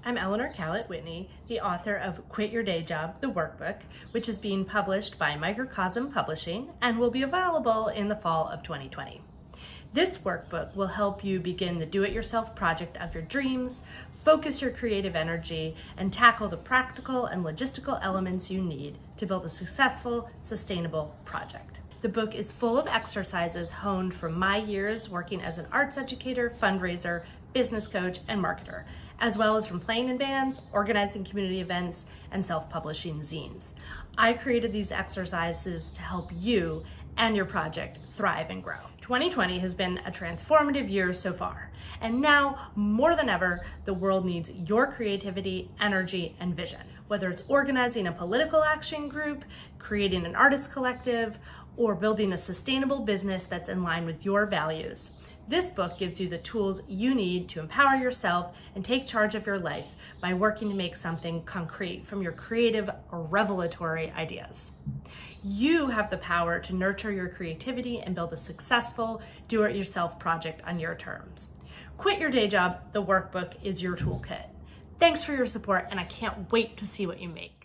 I'm Eleanor Whitney, the author of Quit Your Day Job, the Workbook, which is being published by Microcosm Publishing and will be available in the fall of 2020. This workbook will help you begin the do-it-yourself project of your dreams, focus your creative energy, and tackle the practical and logistical elements you need to build a successful, sustainable project. The book is full of exercises honed from my years working as an arts educator, fundraiser, business coach, and marketer, as well as from playing in bands, organizing community events, and self-publishing zines. I created these exercises to help you and your project thrive and grow. 2020 has been a transformative year so far, and now more than ever, the world needs your creativity, energy, and vision. Whether it's organizing a political action group, creating an artist collective, or building a sustainable business that's in line with your values. This book gives you the tools you need to empower yourself and take charge of your life by working to make something concrete from your creative or revelatory ideas. You have the power to nurture your creativity and build a successful do-it-yourself project on your terms. Quit Your Day Job, the Workbook is your toolkit. Thanks for your support, and I can't wait to see what you make.